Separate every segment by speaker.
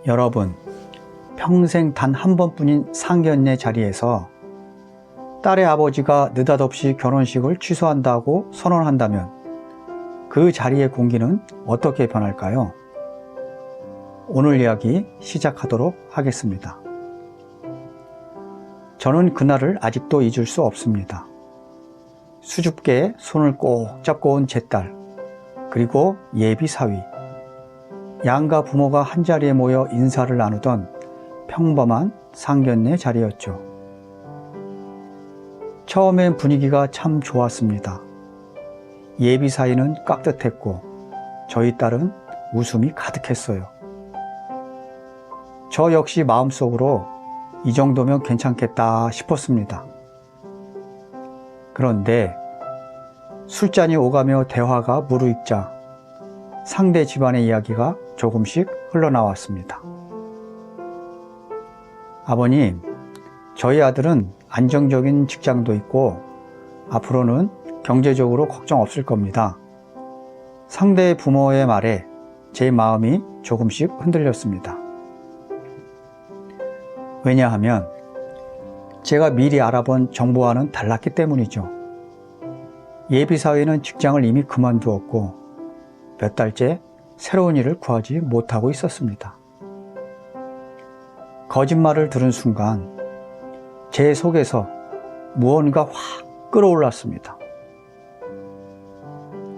Speaker 1: 여러분, 평생 단 한 번뿐인 상견례 자리에서 딸의 아버지가 느닷없이 결혼식을 취소한다고 선언한다면 그 자리의 공기는 어떻게 변할까요? 오늘 이야기 시작하도록 하겠습니다. 저는 그날을 아직도 잊을 수 없습니다. 수줍게 손을 꼭 잡고 온 제 딸, 그리고 예비 사위, 양가 부모가 한자리에 모여 인사를 나누던 평범한 상견례 자리였죠. 처음엔 분위기가 참 좋았습니다. 예비 사위는 깍듯했고 저희 딸은 웃음이 가득했어요. 저 역시 마음속으로 이 정도면 괜찮겠다 싶었습니다. 그런데 술잔이 오가며 대화가 무르익자 상대 집안의 이야기가 조금씩 흘러나왔습니다. 아버님, 저희 아들은 안정적인 직장도 있고 앞으로는 경제적으로 걱정 없을 겁니다. 상대 부모의 말에 제 마음이 조금씩 흔들렸습니다. 왜냐하면 제가 미리 알아본 정보와는 달랐기 때문이죠. 예비 사위는 직장을 이미 그만두었고 몇 달째 새로운 일을 구하지 못하고 있었습니다. 거짓말을 들은 순간 제 속에서 무언가 확 끌어올랐습니다.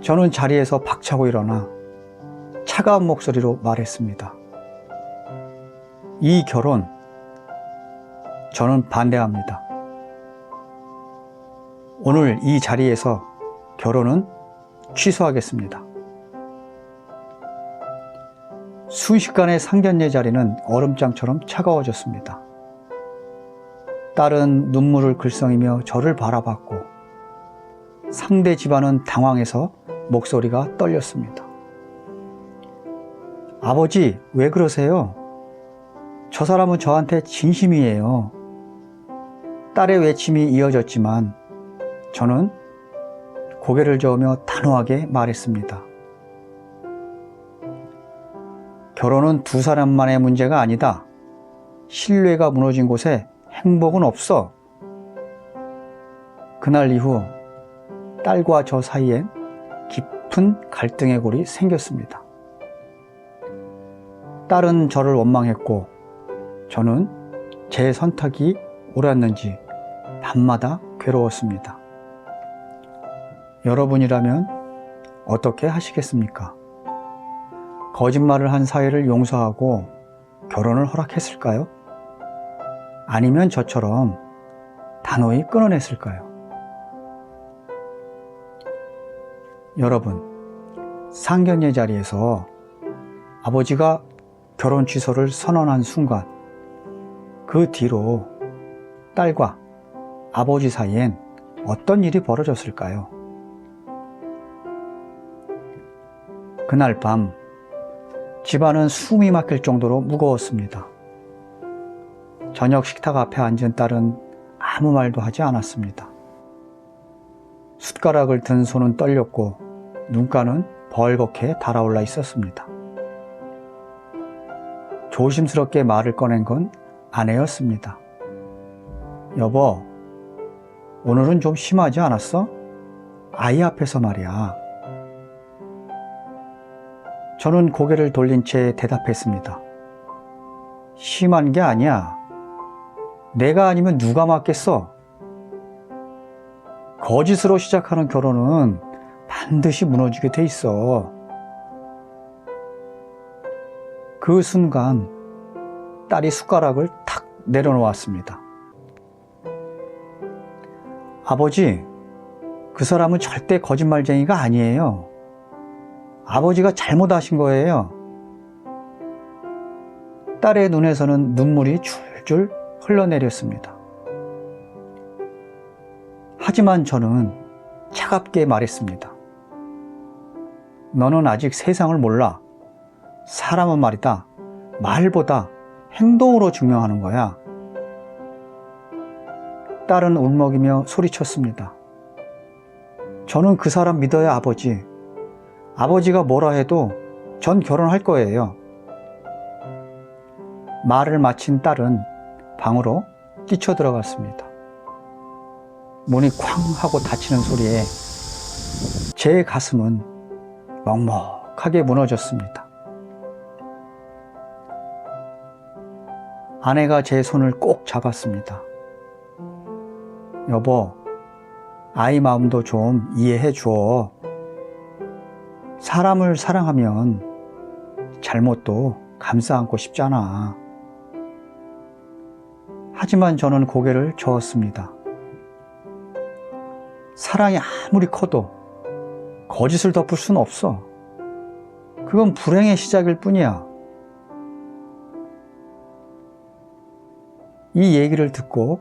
Speaker 1: 저는 자리에서 박차고 일어나 차가운 목소리로 말했습니다. 이 결혼, 저는 반대합니다. 오늘 이 자리에서 결혼은 취소하겠습니다. 순식간에 상견례 자리는 얼음장처럼 차가워졌습니다. 딸은 눈물을 글썽이며 저를 바라봤고 상대 집안은 당황해서 목소리가 떨렸습니다. 아버지, 왜 그러세요? 저 사람은 저한테 진심이에요. 딸의 외침이 이어졌지만 저는 고개를 저으며 단호하게 말했습니다. 결혼은 두 사람만의 문제가 아니다. 신뢰가 무너진 곳에 행복은 없어. 그날 이후 딸과 저 사이엔 깊은 갈등의 골이 생겼습니다. 딸은 저를 원망했고 저는 제 선택이 옳았는지 밤마다 괴로웠습니다. 여러분이라면 어떻게 하시겠습니까? 거짓말을 한 사이를 용서하고 결혼을 허락했을까요? 아니면 저처럼 단호히 끊어냈을까요? 여러분, 상견례 자리에서 아버지가 결혼 취소를 선언한 순간 그 뒤로 딸과 아버지 사이엔 어떤 일이 벌어졌을까요? 그날 밤 집안은 숨이 막힐 정도로 무거웠습니다. 저녁 식탁 앞에 앉은 딸은 아무 말도 하지 않았습니다. 숟가락을 든 손은 떨렸고 눈가는 벌겋게 달아올라 있었습니다. 조심스럽게 말을 꺼낸 건 아내였습니다. 여보, 오늘은 좀 심하지 않았어? 아이 앞에서 말이야. 저는 고개를 돌린 채 대답했습니다. 심한 게 아니야. 내가 아니면 누가 맡겠어? 거짓으로 시작하는 결혼은 반드시 무너지게 돼 있어. 그 순간 딸이 숟가락을 탁 내려놓았습니다. 아버지, 그 사람은 절대 거짓말쟁이가 아니에요. 아버지가 잘못하신 거예요. 딸의 눈에서는 눈물이 줄줄 흘러내렸습니다. 하지만 저는 차갑게 말했습니다. 너는 아직 세상을 몰라. 사람은 말이다. 말보다 행동으로 증명하는 거야. 딸은 울먹이며 소리쳤습니다. 저는 그 사람 믿어야 아버지. 아버지가 뭐라 해도 전 결혼할 거예요. 말을 마친 딸은 방으로 뛰쳐 들어갔습니다. 문이 쾅 하고 닫히는 소리에 제 가슴은 먹먹하게 무너졌습니다. 아내가 제 손을 꼭 잡았습니다. 여보, 아이 마음도 좀 이해해 줘. 사람을 사랑하면 잘못도 감싸 안고 싶잖아. 하지만 저는 고개를 저었습니다. 사랑이 아무리 커도 거짓을 덮을 수는 없어. 그건 불행의 시작일 뿐이야. 이 얘기를 듣고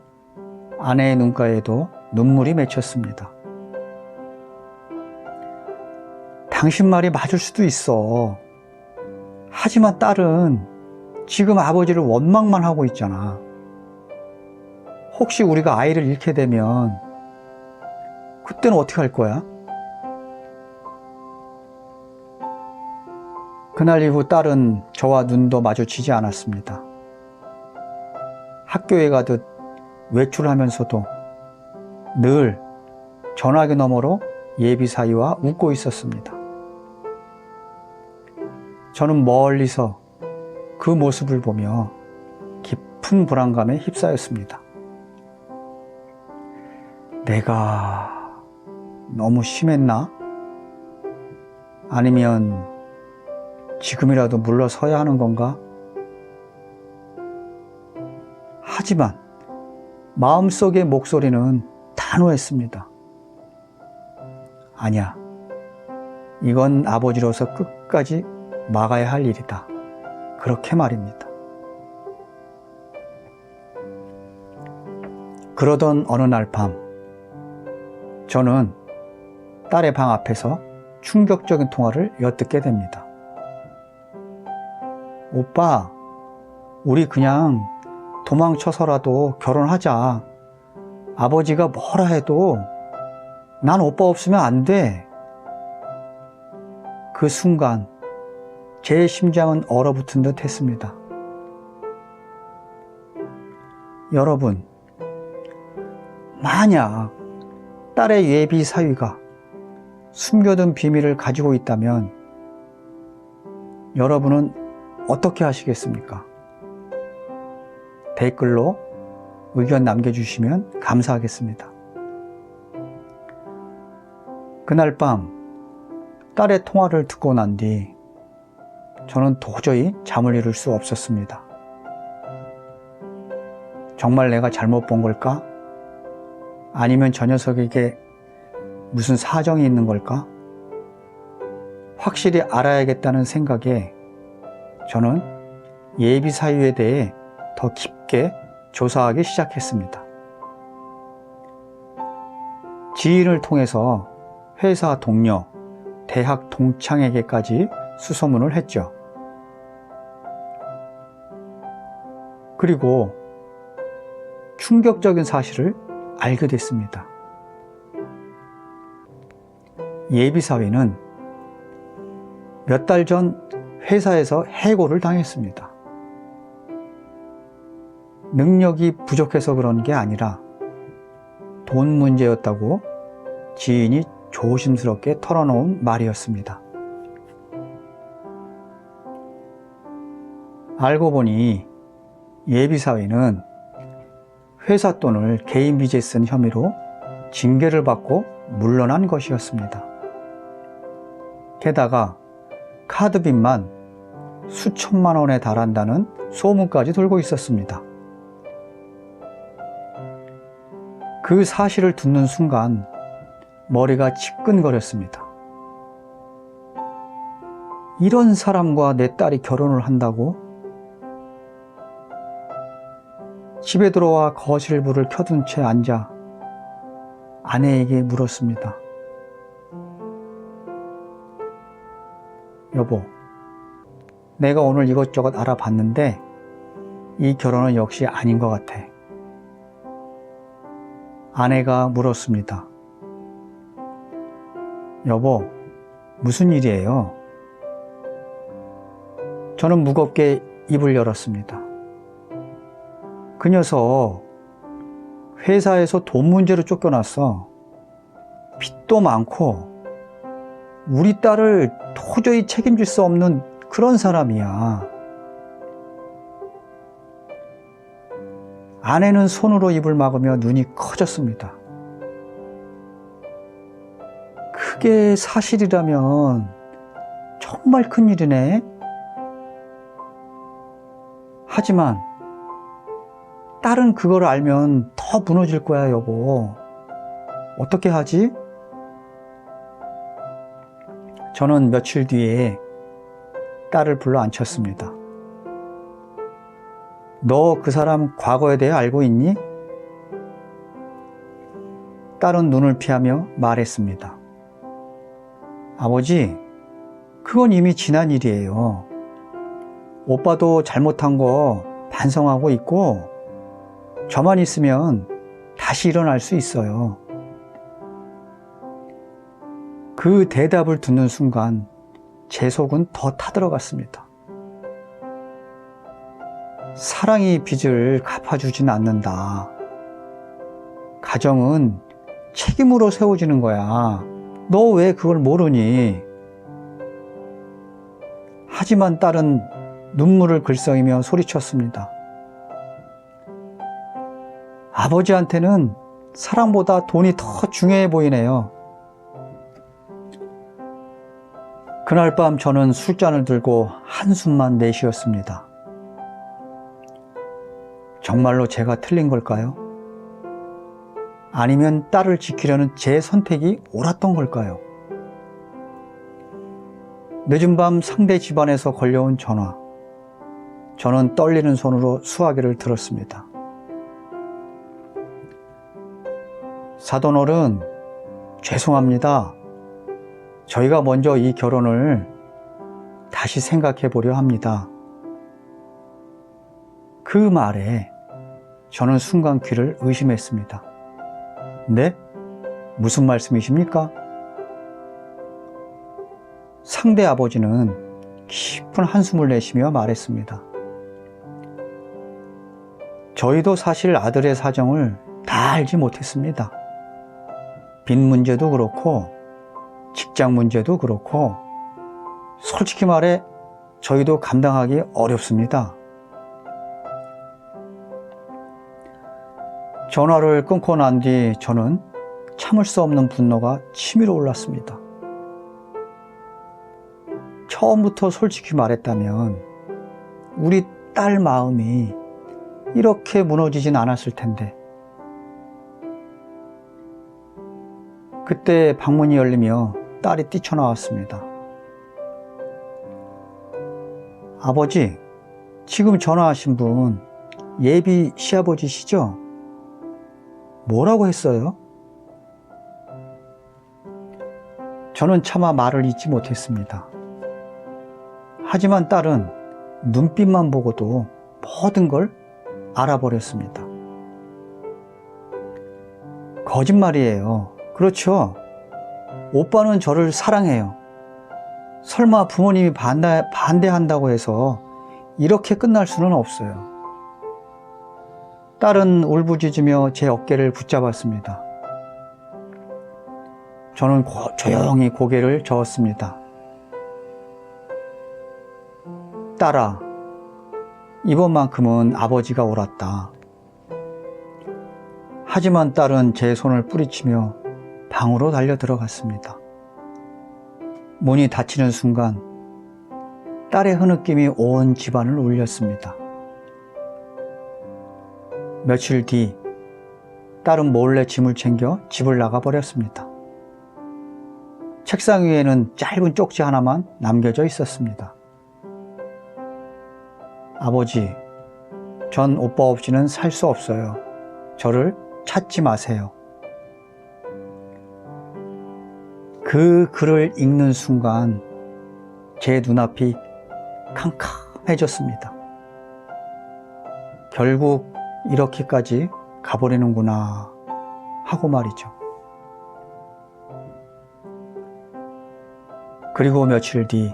Speaker 1: 아내의 눈가에도 눈물이 맺혔습니다. 당신 말이 맞을 수도 있어. 하지만 딸은 지금 아버지를 원망만 하고 있잖아. 혹시 우리가 아이를 잃게 되면 그때는 어떻게 할 거야? 그날 이후 딸은 저와 눈도 마주치지 않았습니다. 학교에 가듯 외출하면서도 늘 전화기 너머로 예비사위와 웃고 있었습니다. 저는 멀리서 그 모습을 보며 깊은 불안감에 휩싸였습니다. 내가 너무 심했나? 아니면 지금이라도 물러서야 하는 건가? 하지만 마음속의 목소리는 단호했습니다. 아니야. 이건 아버지로서 끝까지 막아야 할 일이다. 그렇게 말입니다. 그러던 어느 날 밤, 저는 딸의 방 앞에서 충격적인 통화를 엿듣게 됩니다. 오빠, 우리 그냥 도망쳐서라도 결혼하자. 아버지가 뭐라 해도 난 오빠 없으면 안 돼. 그 순간 제 심장은 얼어붙은 듯 했습니다. 여러분, 만약 딸의 예비 사위가 숨겨둔 비밀을 가지고 있다면 여러분은 어떻게 하시겠습니까? 댓글로 의견 남겨주시면 감사하겠습니다. 그날 밤 딸의 통화를 듣고 난 뒤 저는 도저히 잠을 이룰 수 없었습니다. 정말 내가 잘못 본 걸까? 아니면 저 녀석에게 무슨 사정이 있는 걸까? 확실히 알아야겠다는 생각에 저는 예비 사유에 대해 더 깊게 조사하기 시작했습니다. 지인을 통해서 회사 동료, 대학 동창에게까지 수소문을 했죠. 그리고 충격적인 사실을 알게 됐습니다. 예비사위는 몇 달 전 회사에서 해고를 당했습니다. 능력이 부족해서 그런 게 아니라 돈 문제였다고 지인이 조심스럽게 털어놓은 말이었습니다. 알고 보니 예비사위는 회사 돈을 개인 빚에 쓴 혐의로 징계를 받고 물러난 것이었습니다. 게다가 카드빚만 수천만 원에 달한다는 소문까지 돌고 있었습니다. 그 사실을 듣는 순간 머리가 지끈거렸습니다. 이런 사람과 내 딸이 결혼을 한다고? 집에 들어와 거실 불을 켜둔 채 앉아 아내에게 물었습니다. 여보, 내가 오늘 이것저것 알아봤는데 이 결혼은 역시 아닌 것 같아. 아내가 물었습니다. 여보, 무슨 일이에요? 저는 무겁게 입을 열었습니다. 그 녀석 회사에서 돈 문제로 쫓겨났어. 빚도 많고 우리 딸을 도저히 책임질 수 없는 그런 사람이야. 아내는 손으로 입을 막으며 눈이 커졌습니다. 그게 사실이라면 정말 큰일이네. 하지만 딸은 그걸 알면 더 무너질 거야, 여보. 어떻게 하지? 저는 며칠 뒤에 딸을 불러 앉혔습니다. 너 그 사람 과거에 대해 알고 있니? 딸은 눈을 피하며 말했습니다. 아버지, 그건 이미 지난 일이에요. 오빠도 잘못한 거 반성하고 있고 저만 있으면 다시 일어날 수 있어요. 그 대답을 듣는 순간 제 속은 더 타들어갔습니다. 사랑이 빚을 갚아주진 않는다. 가정은 책임으로 세워지는 거야. 너 왜 그걸 모르니? 하지만 딸은 눈물을 글썽이며 소리쳤습니다. 아버지한테는 사랑보다 돈이 더 중요해 보이네요. 그날 밤 저는 술잔을 들고 한숨만 내쉬었습니다. 정말로 제가 틀린 걸까요? 아니면 딸을 지키려는 제 선택이 옳았던 걸까요? 늦은 밤 상대 집안에서 걸려온 전화. 저는 떨리는 손으로 수화기를 들었습니다. 사돈어른, 죄송합니다. 저희가 먼저 이 결혼을 다시 생각해 보려 합니다. 그 말에 저는 순간 귀를 의심했습니다. 네? 무슨 말씀이십니까? 상대 아버지는 깊은 한숨을 내쉬며 말했습니다. 저희도 사실 아들의 사정을 다 알지 못했습니다. 빚 문제도 그렇고 직장 문제도 그렇고 솔직히 말해 저희도 감당하기 어렵습니다. 전화를 끊고 난 뒤 저는 참을 수 없는 분노가 치밀어 올랐습니다. 처음부터 솔직히 말했다면 우리 딸 마음이 이렇게 무너지진 않았을 텐데. 그때 방문이 열리며 딸이 뛰쳐나왔습니다. 아버지, 지금 전화하신 분 예비 시아버지시죠? 뭐라고 했어요? 저는 차마 말을 잇지 못했습니다. 하지만 딸은 눈빛만 보고도 모든 걸 알아버렸습니다. 거짓말이에요. 그렇죠? 오빠는 저를 사랑해요. 설마 부모님이 반대한다고 해서 이렇게 끝날 수는 없어요. 딸은 울부짖으며 제 어깨를 붙잡았습니다. 저는 조용히 고개를 저었습니다. 딸아, 이번만큼은 아버지가 옳았다. 하지만 딸은 제 손을 뿌리치며 방으로 달려 들어갔습니다. 문이 닫히는 순간 딸의 흐느낌이 온 집안을 울렸습니다. 며칠 뒤 딸은 몰래 짐을 챙겨 집을 나가버렸습니다. 책상 위에는 짧은 쪽지 하나만 남겨져 있었습니다. 아버지, 전 오빠 없이는 살 수 없어요. 저를 찾지 마세요. 그 글을 읽는 순간 제 눈앞이 캄캄해졌습니다. 결국 이렇게까지 가버리는구나 하고 말이죠. 그리고 며칠 뒤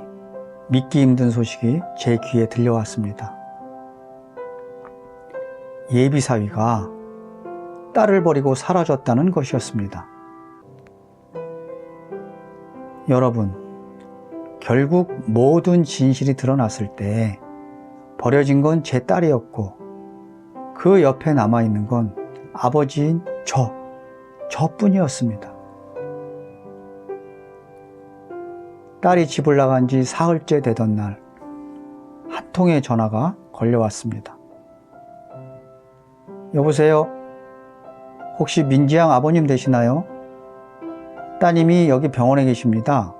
Speaker 1: 믿기 힘든 소식이 제 귀에 들려왔습니다. 예비사위가 딸을 버리고 사라졌다는 것이었습니다. 여러분, 결국 모든 진실이 드러났을 때 버려진 건 제 딸이었고 그 옆에 남아있는 건 아버지인 저뿐이었습니다. 딸이 집을 나간 지 사흘째 되던 날, 한 통의 전화가 걸려왔습니다. 여보세요? 혹시 민지양 아버님 되시나요? 따님이 여기 병원에 계십니다.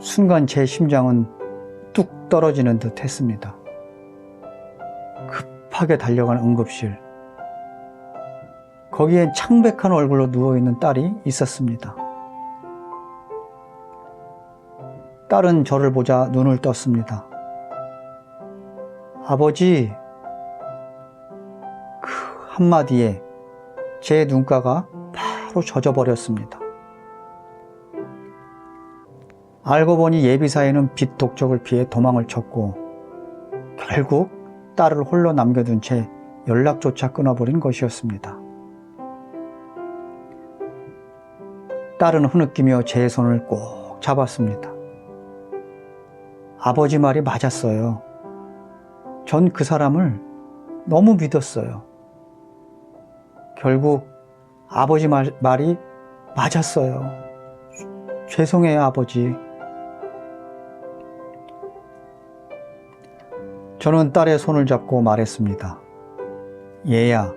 Speaker 1: 순간 제 심장은 뚝 떨어지는 듯 했습니다. 급하게 달려간 응급실. 거기엔 창백한 얼굴로 누워있는 딸이 있었습니다. 딸은 저를 보자 눈을 떴습니다. 아버지, 그 한마디에 제 눈가가 바로 젖어버렸습니다. 알고 보니 예비사위는 빚 독촉을 피해 도망을 쳤고 결국 딸을 홀로 남겨둔 채 연락조차 끊어버린 것이었습니다. 딸은 흐느끼며 제 손을 꼭 잡았습니다. 아버지 말이 맞았어요. 전 그 사람을 너무 믿었어요. 결국 아버지 말이 맞았어요. 죄송해요, 아버지. 저는 딸의 손을 잡고 말했습니다. 얘야,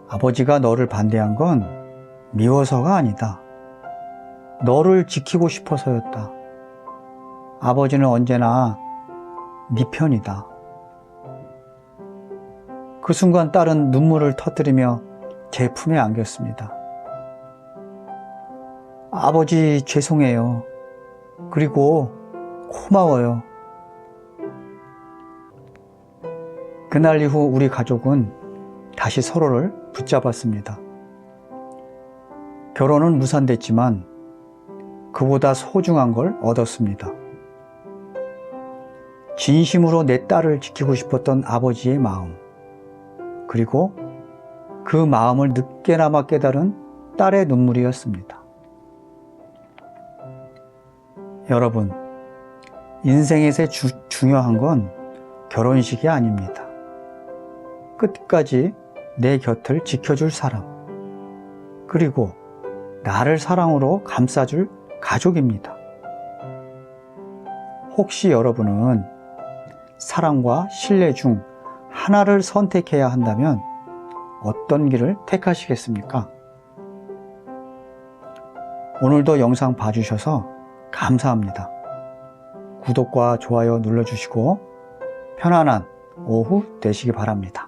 Speaker 1: 아버지가 너를 반대한 건 미워서가 아니다. 너를 지키고 싶어서였다. 아버지는 언제나 네 편이다. 그 순간 딸은 눈물을 터뜨리며 제 품에 안겼습니다. 아버지 죄송해요. 그리고 고마워요. 그날 이후 우리 가족은 다시 서로를 붙잡았습니다. 결혼은 무산됐지만 그보다 소중한 걸 얻었습니다. 진심으로 내 딸을 지키고 싶었던 아버지의 마음, 그리고 그 마음을 늦게나마 깨달은 딸의 눈물이었습니다. 여러분, 인생에서 중요한 건 결혼식이 아닙니다. 끝까지 내 곁을 지켜줄 사람, 그리고 나를 사랑으로 감싸줄 가족입니다. 혹시 여러분은 사랑과 신뢰 중 하나를 선택해야 한다면 어떤 길을 택하시겠습니까? 오늘도 영상 봐주셔서 감사합니다. 구독과 좋아요 눌러주시고 편안한 오후 되시기 바랍니다.